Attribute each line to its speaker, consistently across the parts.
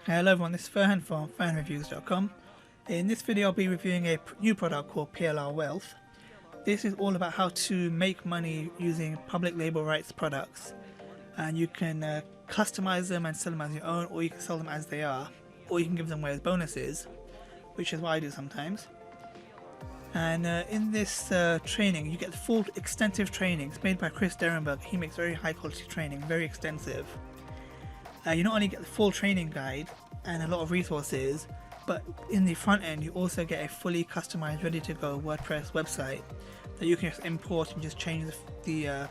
Speaker 1: Hello everyone, this is Ferhan from ferhanreviews.com. In this video I'll be reviewing a new product called PLR Wealth. This is all about how to make money using public label rights products, and you can customize them and sell them as your own, or you can sell them as they are, or you can give them away as bonuses, which is what I do sometimes. And in this training you get the full extensive training. It's made by Chris Derenberger. He makes very high quality training, very extensive. You not only get the full training guide and a lot of resources, but in the front end you also get a fully customized, ready to go WordPress website that you can just import and just change the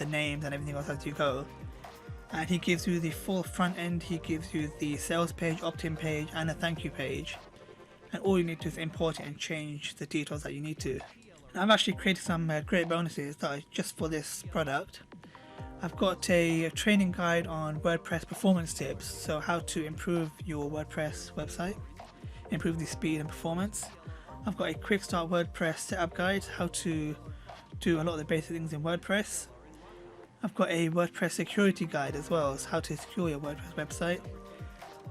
Speaker 1: names and everything else as you go. And he gives you the full front end. He gives you the sales page, opt-in page, and a thank you page. And all you need to do is import it and change the details that you need to. And I've actually created some great bonuses that are just for this product. I've got a training guide on WordPress performance tips, so how to improve your WordPress website, improve the speed and performance. I've got a quick Start WordPress Setup guide, how to do a lot of the basic things in WordPress. I've got a WordPress Security guide as well, so how to secure your WordPress website.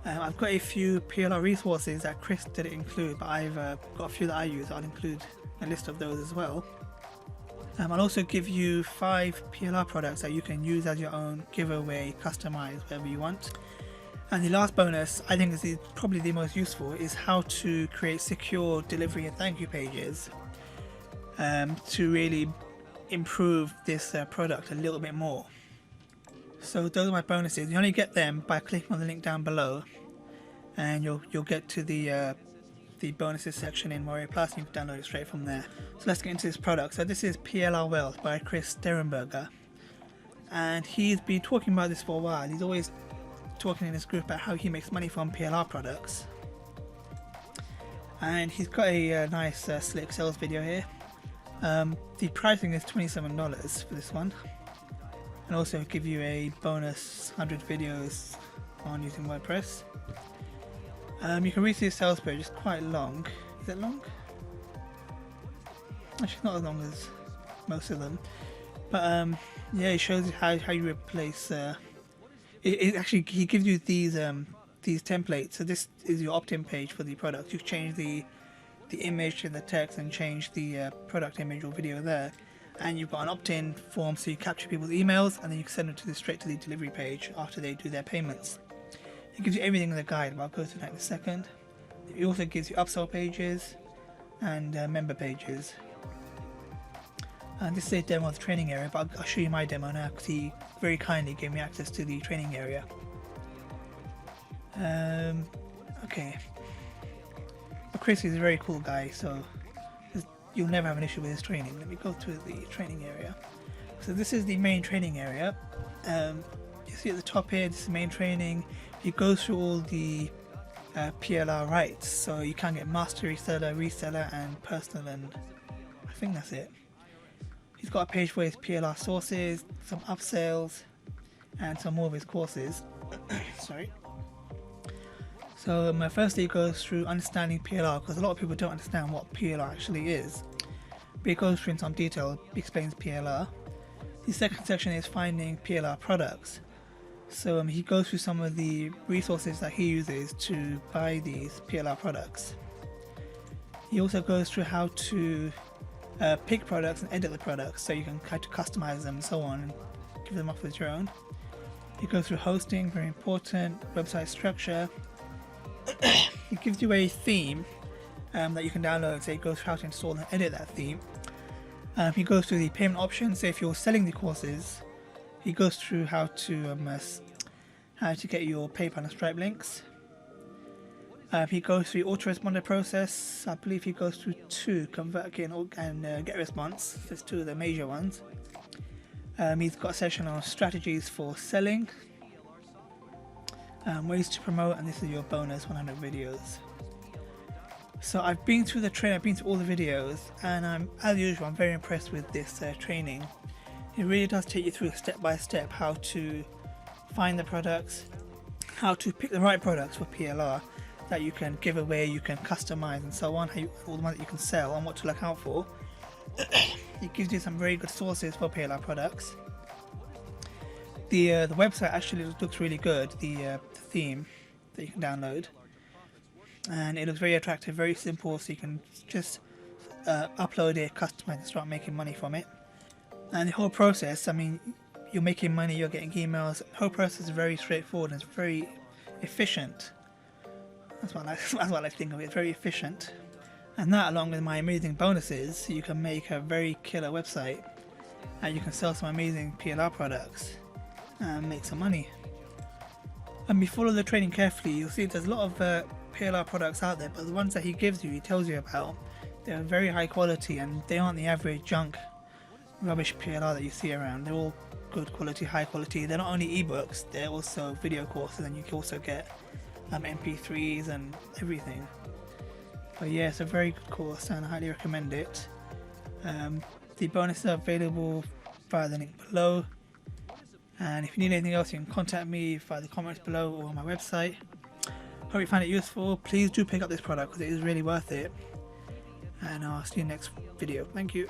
Speaker 1: I've got a few PLR resources that Chris didn't include, but I've got a few that I use. I'll include a list of those as well. I'll also give you 5 PLR products that you can use as your own, give away, customize, whatever you want. And the last bonus, I think is probably the most useful, is how to create secure delivery and thank you pages to really improve this product a little bit more. So those are my bonuses. You only get them by clicking on the link down below, and you'll get to the bonuses section in Warrior Plus, and you can download it straight from there. So let's get into this product. So this is PLR Wealth by Chris Derenberger, and he's been talking about this for a while. He's always talking in his group about how he makes money from PLR products, and he's got a nice slick sales video here. The pricing is $27 for this one, and also give you a bonus 100 videos on using WordPress. You can read through the sales page. It's quite long. Is it long? Actually, not as long as most of them. But yeah, it shows you how you replace. It actually, he gives you these templates. So this is your opt-in page for the product. You change the image and the text and change the product image or video there. And you've got an opt-in form, so you capture people's emails and then you can send them straight to the delivery page after they do their payments. It gives you everything in the guide, but I'll go through that in a second. It also gives you upsell pages and member pages. And this is a demo of the training area, but I'll show you my demo now because he very kindly gave me access to the training area. Okay. But Chris is a very cool guy, so you'll never have an issue with his training. Let me go to the training area. So this is the main training area. You see at the top here, this is the main training. It goes through all the PLR rights, so you can get master, reseller, and personal, and I think that's it. He's got a page for his PLR sources, some upsells, and some more of his courses. Sorry. So firstly, it goes through understanding PLR, because a lot of people don't understand what PLR actually is. But it goes through in some detail, explains PLR. The second section is finding PLR products. So he goes through some of the resources that he uses to buy these PLR products. He also goes through how to pick products and edit the products, so you can kind of customize them and so on, and give them off as your own. He goes through hosting, very important, website structure. He gives you a theme that you can download, so he goes through how to install and edit that theme. He goes through the payment options, so if you're selling the courses, he goes through how to get your PayPal and Stripe links. He goes through the autoresponder process. I believe he goes through 2, convert, get, and get response. There's 2 of the major ones. He's got a session on strategies for selling, ways to promote, and this is your bonus 100 videos. So I've been through the training, I've been through all the videos, and as usual, I'm very impressed with this training. It really does take you through step by step how to find the products, how to pick the right products for PLR that you can give away, you can customize, and so on, all the ones that you can sell, and what to look out for. It gives you some very good sources for PLR products. The website actually looks really good. The theme that you can download, and it looks very attractive, very simple. So you can just upload it, customize, and start making money from it. And the whole process, I mean, you're making money, you're getting emails. The whole process is very straightforward and it's very efficient. That's what I like to think of it. It's very efficient. And that, along with my amazing bonuses, you can make a very killer website, and you can sell some amazing PLR products and make some money. And if you follow the training carefully, you'll see there's a lot of PLR products out there, but the ones that he gives you, he tells you about, they're very high quality and they aren't the average junk rubbish PLR that you see around. They're all good quality, high quality. They're not only ebooks, they're also video courses, and you can also get MP3s and everything. But yeah, it's a very good course and I highly recommend it. The bonuses are available via the link below, and if you need anything else, you can contact me via the comments below or on my website. Hope you find it useful. Please do pick up this product because it is really worth it, and I'll see you next video. Thank you.